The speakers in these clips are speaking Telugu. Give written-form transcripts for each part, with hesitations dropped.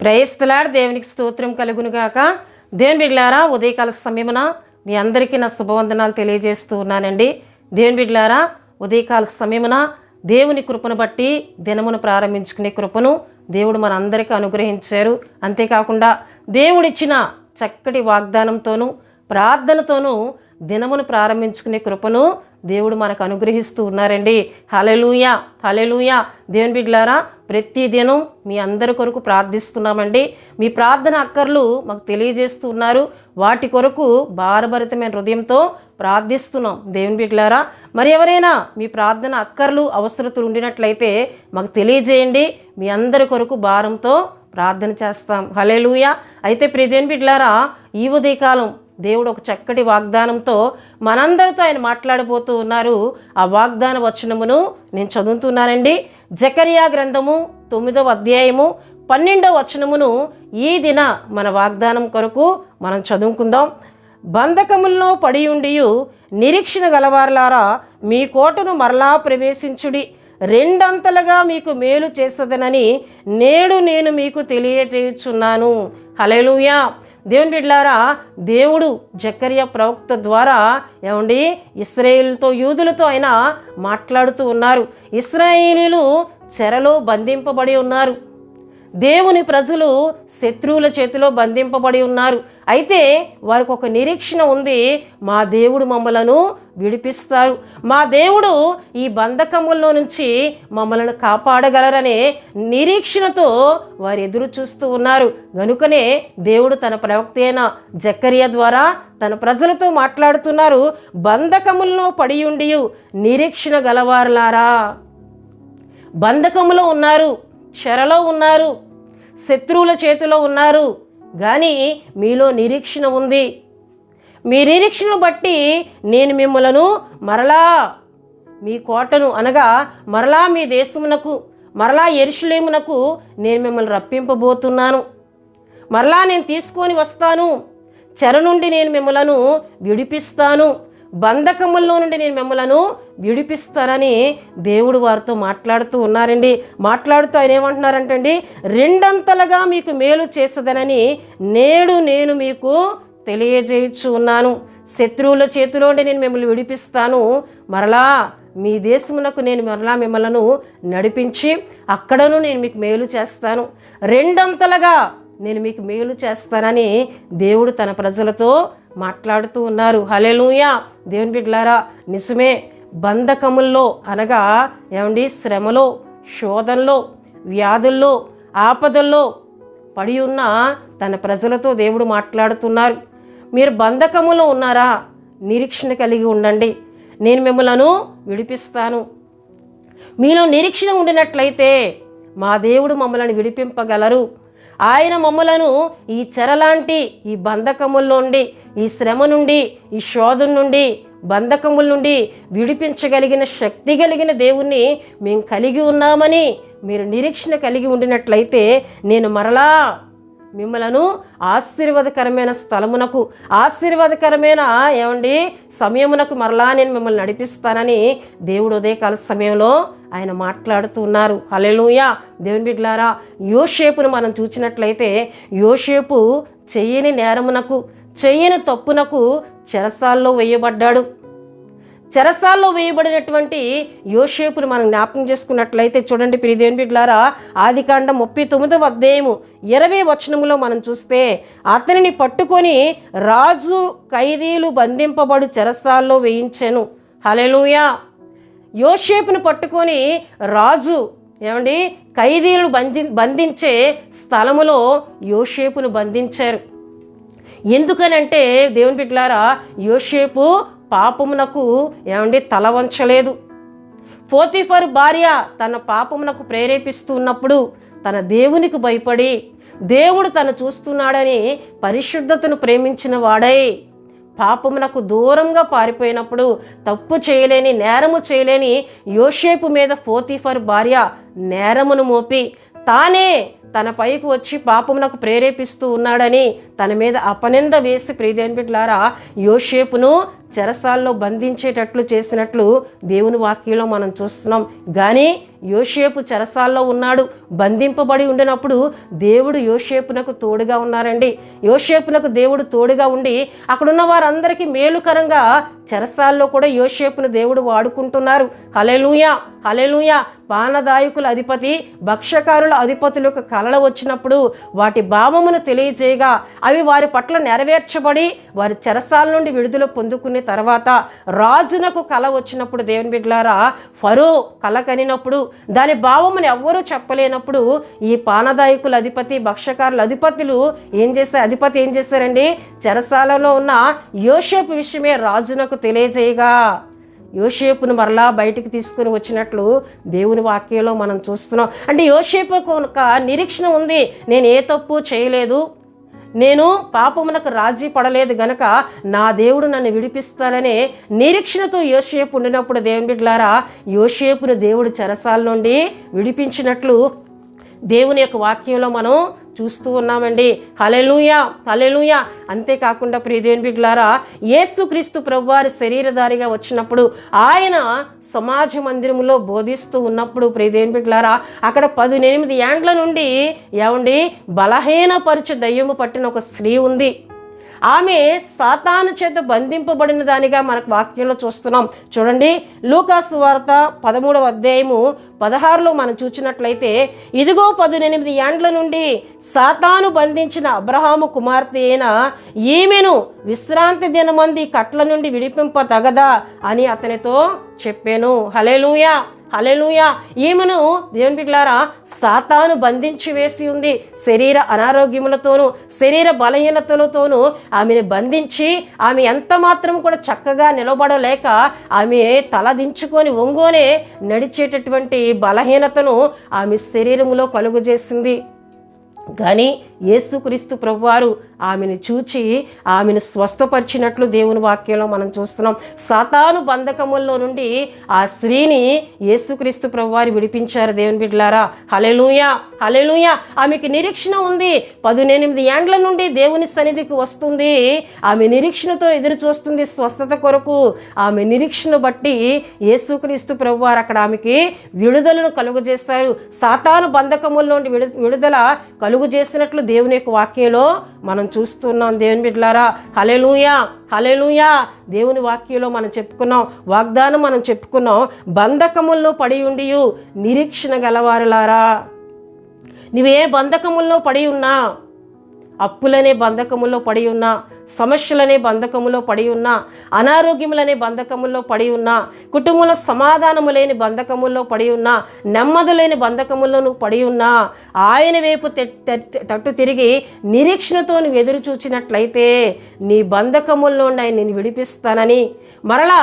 Praise the lord. దేవునికి స్తోత్రం కలుగునుగాక. దేవుని బిడ్డలారా, ఉదయకాల సమయమున మీ అందరికీ నా శుభవందనాలు తెలియజేస్తూ ఉన్నానండి. దేవుని బిడ్డలారా, ఉదయకాల సమయమున దేవుని కృపను బట్టి దినమును ప్రారంభించుకునే కృపను దేవుడు మన అందరికీ అనుగ్రహించారు. అంతేకాకుండా దేవుడిచ్చిన చక్కటి వాగ్దానంతోనూ ప్రార్థనతోనూ దినమును ప్రారంభించుకునే కృపను దేవుడు మనకు అనుగ్రహిస్తూ ఉన్నారండి. హల్లెలూయా, హల్లెలూయా. దేవుని బిడ్డలారా, ప్రతి దినం మీ అందరి కొరకు ప్రార్థిస్తున్నామండి. మీ ప్రార్థన అక్కర్లు మాకు తెలియజేస్తూ ఉన్నారు. వాటి కొరకు భారభరితమైన హృదయంతో ప్రార్థిస్తున్నాం. దేవుని బిడ్డలారా, మరి ఎవరైనా మీ ప్రార్థన అక్కర్లు అవసరతలు ఉండినట్లయితే మాకు తెలియజేయండి. మీ అందరి కొరకు భారంతో ప్రార్థన చేస్తాం. హల్లెలూయా. అయితే ప్రియ దేవుని బిడ్డలారా, ఈ ఉదయకాలం దేవుడు ఒక చక్కటి వాగ్దానంతో మనందరితో ఆయన మాట్లాడబోతూ ఉన్నారు. ఆ వాగ్దాన వచనమును నేను చదువుతున్నానండి. జకరియా గ్రంథము 9వ అధ్యాయము 12వ వచనమును ఈ దిన మన వాగ్దానం కొరకు మనం చదువుకుందాం. బంధకముల్లో పడియుండియు నిరీక్షణ గలవారలారా, మీ కోటను మరలా ప్రవేశించుడి. రెండంతలుగా మీకు మేలు చేసదనని నేడు నేను మీకు తెలియజేయుచున్నాను. హల్లెలూయా. దేవుని బిడ్డలారా, దేవుడు జకరియా ప్రవక్త ద్వారా ఇశ్రాయేలుతో యూదులతో ఆయన మాట్లాడుతూ ఉన్నారు. ఇశ్రాయేలీలు చెరలో బంధింపబడి ఉన్నారు. దేవుని ప్రజలు శత్రువుల చేతిలో బంధింపబడి ఉన్నారు. అయితే వారికి ఒక నిరీక్షణ ఉంది. మా దేవుడు మమ్మలను విడిపిస్తారు, మా దేవుడు ఈ బంధకముల్లో నుంచి మమ్మల్ని కాపాడగలరనే నిరీక్షణతో వారు ఎదురు చూస్తూ ఉన్నారు. గనుకనే దేవుడు తన ప్రవక్త అయిన జకరియా ద్వారా తన ప్రజలతో మాట్లాడుతున్నారు. బంధకముల్లో పడియుండి నిరీక్షణ గలవారులారా, బంధకములో ఉన్నారు, చెరలో ఉన్నారు, శత్రువుల చేతిలో ఉన్నారు, కానీ మీలో నిరీక్షణ ఉంది. మీ నిరీక్షను బట్టి నేను మిమ్మలను మరలా మీ కోటను అనగా మరలా మీ దేశమునకు మరలా యెరూషలేమునకు నేను మిమ్మల్ని రప్పింపబోతున్నాను. మరలా నేను తీసుకొని వస్తాను. చెర నుండి నేను మిమ్మలను విడిపిస్తాను. బంధకముల్లో నుండి నేను మిమ్మలను విడిపిస్తానని దేవుడు వారితో మాట్లాడుతూ ఉన్నారండి. మాట్లాడుతూ ఆయన ఏమంటున్నారంటండి, రెండంతలుగా మీకు మేలు చేసదనని నేడు నేను మీకు తెలియజేయచ్చు ఉన్నాను. శత్రువుల చేతిలో నేను మిమ్మల్ని విడిపిస్తాను. మరలా మీ దేశమునకు నేను మరలా మిమ్మలను నడిపించి అక్కడను నేను మీకు మేలు చేస్తాను. రెండంతలుగా నేను మీకు మేలు చేస్తానని దేవుడు తన ప్రజలతో మాట్లాడుతూ ఉన్నారు. హల్లెలూయా. దేవుని బిడ్డలారా, నిజమే. బంధకముల్లో అనగా శ్రమలో, శోధనలో, వ్యాధుల్లో, ఆపదల్లో పడి ఉన్న తన ప్రజలతో దేవుడు మాట్లాడుతున్నారు. మీరు బంధకములో ఉన్నారా? నిరీక్షణ కలిగి ఉండండి, నేను మిమ్మలను విడిపిస్తాను. మీలో నిరీక్షణ ఉండినట్లయితే మా దేవుడు మమ్మల్ని విడిపింపగలరు. ఆయన మమ్మలను ఈ చెరలాంటి ఈ బంధకముల్లో నుండి, ఈ శ్రమ నుండి, ఈ శోధన నుండి, బంధకముల నుండి విడిపించగలిగిన శక్తి కలిగిన దేవుణ్ణి మేము కలిగి ఉన్నామని మీరు నిరీక్షణ కలిగి ఉండినట్లయితే నేను మరలా మిమ్మలను ఆశీర్వాదకరమైన స్థలమునకు, ఆశీర్వాదకరమైన సమయమునకు మరలా నేను మిమ్మల్ని నడిపిస్తానని దేవుడు ఉదయకాల సమయంలో ఆయన మాట్లాడుతూ ఉన్నారు. హల్లెలూయా. దేవుని బిడ్డలారా, యోసేపును మనం చూసినట్లయితే యోసేపు చెయ్యని నేరమునకు, చెయ్యని తప్పునకు చెరసాల్లో వేయబడ్డాడు. చెరసాల్లో వేయబడినటువంటి యోసేపును మనం జ్ఞాపకం చేసుకున్నట్లయితే చూడండి ప్రియ దేవుని బిడ్డలారా, ఆదికాండం 39వ అధ్యాయము 20వ వచనములో మనం చూస్తే, అతనిని పట్టుకొని రాజు ఖైదీలు బంధింపబడు చెరసాల్లో వేయించెను. హల్లెలూయా. యోసేపును పట్టుకొని రాజు ఖైదీలు బంధించే స్థలములో యోసేపును బంధించారు. ఎందుకనంటే దేవుని బిడ్డలారా, యోసేపు పాపమునకు తల వంచలేదు. పోతీఫరు భార్య తన పాపమునకు ప్రేరేపిస్తూ ఉన్నప్పుడు తన దేవునికి భయపడి, దేవుడు తను చూస్తున్నాడని పరిశుద్ధతను ప్రేమించిన వాడై పాపమునకు దూరంగా పారిపోయినప్పుడు తప్పు చేయలేని, నేరము చేయలేని యోసేపు మీద పోతీఫరు భార్య నేరమును మోపి తానే తన పైకి వచ్చి పాపమునకు ప్రేరేపిస్తూ ఉన్నాడని తన మీద అపనింద వేసి ప్రియ దేవుని బిడ్డలారా యోసేపును చెరసాల్లో బంధించేటట్లు చేసినట్లు దేవుని వాక్యంలో మనం చూస్తున్నాం. కానీ యోసేపు చెరసాల్లో ఉన్నాడు, బంధింపబడి ఉండినప్పుడు దేవుడు యోసేపునకు తోడుగా ఉన్నారండి. యోసేపునకు దేవుడు తోడుగా ఉండి అక్కడున్న వారందరికీ మేలుకరంగా చెరసాల్లో కూడా యోసేపును దేవుడు వాడుకుంటున్నారు. హల్లెలూయా, హల్లెలూయా. పానదాయకుల అధిపతి, భక్ష్యకారుల అధిపతులకు కలలు వచ్చినప్పుడు వాటి భావమును తెలియజేయగా అవి వారి పట్ల నెరవేర్చబడి వారి చెరసాల నుండి విడుదల పొందుకునే తర్వాత రాజునకు కల వచ్చినప్పుడు దేవుని బిడ్డలారా, ఫరో కల కనినప్పుడు దాని భావమును ఎవ్వరూ చెప్పలేనప్పుడు ఈ పానదాయకుల అధిపతి, భక్ష్యకారుల అధిపతి ఏం చేశారండి, చెరసాలలో ఉన్న యోసేపు విషయమే రాజునకు తెలియజేయగా యోసేపును మరలా బయటికి తీసుకుని వచ్చినట్లు దేవుని వాక్యంలో మనం చూస్తున్నాం. అంటే యోసేపుకు ఒక నిరీక్షణ ఉంది, నేను ఏ తప్పు చేయలేదు, నేను పాపమునకు రాజీ పడలేదు గనక నా దేవుడు నన్ను విడిపిస్తాననే నిరీక్షణతో యోసేపు ఉండినప్పుడు దేవుని బిడ్డలారా, యోసేపును దేవుడు చెరసాల నుండి విడిపించినట్లు దేవుని యొక్క వాక్యంలో మనం చూస్తూ ఉన్నామండి. హల్లెలూయా, హల్లెలూయా. అంతేకాకుండా ప్రియ దేవుని బిడ్డలారా, యేసుక్రీస్తు ప్రభువారి శరీరధారిగా వచ్చినప్పుడు ఆయన సమాజ మందిరములో బోధిస్తూ ఉన్నప్పుడు ప్రియ దేవుని బిడ్డలారా, అక్కడ 18 ఏండ్ల నుండి బలహీనపరచు దయ్యము పట్టిన ఒక స్త్రీ ఉంది. ఆమె సాతాను చేత బంధింపబడిన దానిగా మనకు వాక్యంలో చూస్తున్నాం. చూడండి, లూకాసు వార్త 13వ అధ్యాయము 16లో మనం చూసినట్లయితే, ఇదిగో 18 ఏండ్ల నుండి సాతాను బంధించిన అబ్రహాము కుమార్తె అయిన ఈమెను విశ్రాంతి దినమంది కట్ల నుండి విడిపింప తగదా అని అతనితో చెప్పాను. హల్లెలూయా, హల్లెలూయా. ఈమెను దేవుని బిడ్డలారా సాతాను బంధించి వేసి ఉంది. శరీర అనారోగ్యములతోనూ శరీర బలహీనతలతోనూ ఆమెను బంధించి ఆమె ఎంత మాత్రం కూడా చక్కగా నిలబడలేక ఆమె తల దించుకొని ఒంగోనే నడిచేటటువంటి బలహీనతను ఆమె శరీరంలో కలుగజేసింది. కానీ యేసుక్రీస్తు ప్రభువారు ఆమెను చూచి ఆమెను స్వస్థపరిచినట్లు దేవుని వాక్యంలో మనం చూస్తున్నాం. సాతాను బంధకముల్లో నుండి ఆ స్త్రీని యేసుక్రీస్తు ప్రభువారు విడిపించారు దేవుని బిడ్డలారా. హల్లెలూయా, హల్లెలూయా. ఆమెకి నిరీక్షణ ఉంది. 18 ఏండ్ల నుండి దేవుని సన్నిధికి వస్తుంది. ఆమె నిరీక్షణతో ఎదురు చూస్తుంది స్వస్థత కొరకు. ఆమె నిరీక్షను బట్టి యేసుక్రీస్తు ప్రభువారు అక్కడ ఆమెకి విడుదలను కలుగజేశారు. సాతాను బంధకముల నుండి విడుదల కలుగు చేసినట్లు దేవుని యొక్క వాక్యంలో మనం చూస్తున్నాం దేవుని బిడ్డలారా. హల్లెలూయా, హల్లెలూయా. దేవుని వాక్యంలో మనం చెప్పుకున్నాం, వాగ్దానం మనం చెప్పుకున్నాం, బంధకముల్లో పడి ఉండి నిరీక్షణ గలవారులారా. నువ్వే బంధకముల్లో పడి ఉన్నా, అప్పులనే బంధకముల్లో పడి ఉన్నా, సమస్యలనే బంధకములో పడి ఉన్నా, అనారోగ్యములనే బంధకముల్లో పడి ఉన్నా, కుటుంబంలో సమాధానము లేని బంధకముల్లో పడి ఉన్నా, నెమ్మది లేని బంధకముల్లో నువ్వు పడి ఉన్నా, ఆయన వైపు తట్టు తిరిగి నిరీక్షణతో నువ్వు ఎదురు చూచినట్లయితే నీ బంధకముల్లో ఆయన నేను విడిపిస్తానని, మరలా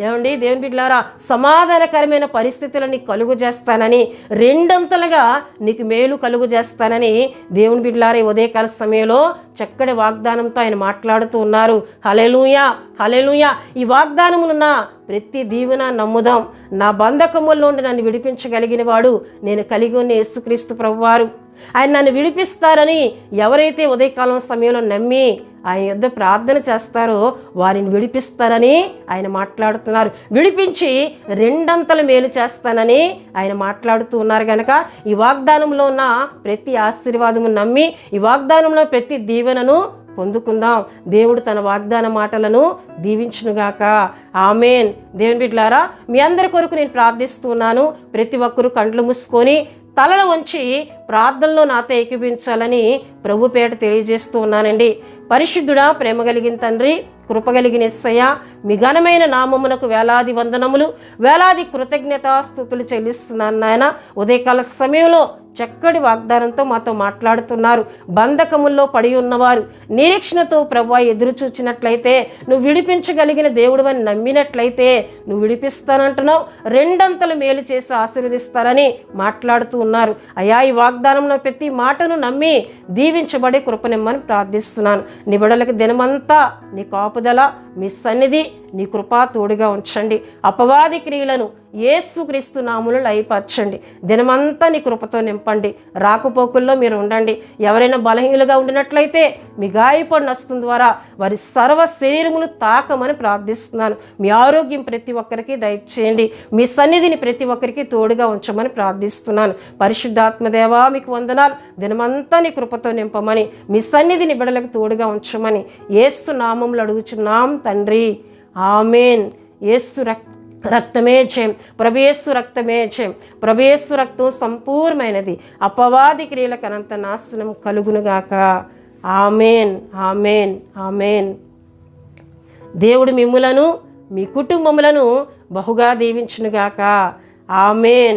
దేవుని బిడ్డలారా సమాధానకరమైన పరిస్థితులని కలుగు చేస్తానని, రెండంతలుగా నీకు మేలు కలుగు చేస్తానని దేవుని బిడ్డలారా ఉదయకాల సమయంలో చక్కటి వాగ్దానంతో ఆయన మాట్లాడుతూ ఉన్నారు. హల్లెలూయా, హల్లెలూయా. ఈ వాగ్దానములున్న ప్రతి దీవెన నమ్ముదాం. నా బంధకముల నుండి నన్ను విడిపించగలిగిన వాడు నేను కలిగి ఉన్న యేసుక్రీస్తు ప్రభువారు. ఆయన నన్ను విడిపిస్తారని ఎవరైతే ఉదయకాలం సమయంలో నమ్మి ఆయన యొద్ద ప్రార్థన చేస్తారో వారిని విడిపిస్తారని ఆయన మాట్లాడుతున్నారు. విడిపించి రెండంతలు మేలు చేస్తానని ఆయన మాట్లాడుతూ ఉన్నారు. కనుక ఈ వాగ్దానంలో ఉన్న ప్రతి ఆశీర్వాదము నమ్మి ఈ వాగ్దానంలో ప్రతి దీవెనను పొందుకుందాం. దేవుడు తన వాగ్దాన మాటలను దీవించునుగాక. ఆమేన్. దేవుని బిడ్డలారా, మీ అందరి కొరకు నేను ప్రార్థిస్తున్నాను. ప్రతి ఒక్కరూ కండ్లు మూసుకొని తలలు వంచి ప్రార్థనలో నాతో ఏకీభించాలని ప్రభు పేట తెలియజేస్తూ ఉన్నానండి. పరిశుద్ధుడా, ప్రేమ కలిగిన తండ్రి, కృపగలిగిన యేసయ్య, మీ ఘనమైన నామమునకు వేలాది వందనములు, వేలాది కృతజ్ఞతాస్తుతులు చెల్లిస్తున్నాను నాయన. ఉదయకాల సమయంలో చక్కటి వాగ్దానంతో మాతో మాట్లాడుతున్నారు. బంధకముల్లో పడి ఉన్నవారు నిరీక్షణతో ప్రభువా ఎదురు చూచినట్లయితే, నువ్వు విడిపించగలిగిన దేవుడు అని నమ్మినట్లయితే నువ్వు విడిపిస్తానంటున్నావు, రెండంతలు మేలు చేసి ఆశీర్వదిస్తారని మాట్లాడుతూ ఉన్నారు. అయ్యా, ఈ వాగ్దానంలో ప్రతి మాటను నమ్మి దీవించబడి కృపనిమ్మని ప్రార్థిస్తున్నాను. నీ బిడ్డలకు దినమంతా నీ కాపుదల మీ సన్నిధి నీ కృపా తోడుగా ఉంచండి. అపవాది క్రియలను యేసుక్రీస్తు నామములో లయపరచండి. దినమంతా నీ కృపతో నింపండి. రాకపోకుల్లో మీరు ఉండండి. ఎవరైనా బలహీనులుగా ఉండినట్లయితే మీ గాయపడిన హస్తం ద్వారా వారి సర్వ శరీరములు తాకమని ప్రార్థిస్తున్నాను. మీ ఆరోగ్యం ప్రతి ఒక్కరికి దయచేయండి. మీ సన్నిధిని ప్రతి ఒక్కరికి తోడుగా ఉంచమని ప్రార్థిస్తున్నాను. పరిశుద్ధాత్మదేవా మీకు వందనాలు. దినమంతా నీ కృపతో నింపమని, మీ సన్నిధిని బిడ్డలకు తోడుగా ఉంచమని యేసు నామములో అడుగుచున్నాం తండ్రి. ఆమేన్. యేసు రక్తమే జయం. ప్రభుయేసు రక్తమే జయం. ప్రభుయేసు రక్తం సంపూర్ణమైనది. అపవాది క్రియలకు అనంత నాశనం కలుగునుగాక. ఆమేన్, ఆమేన్, ఆమేన్. దేవుడు మిమ్ములను మీ కుటుంబములను బహుగా దీవించునుగాక. ఆమేన్.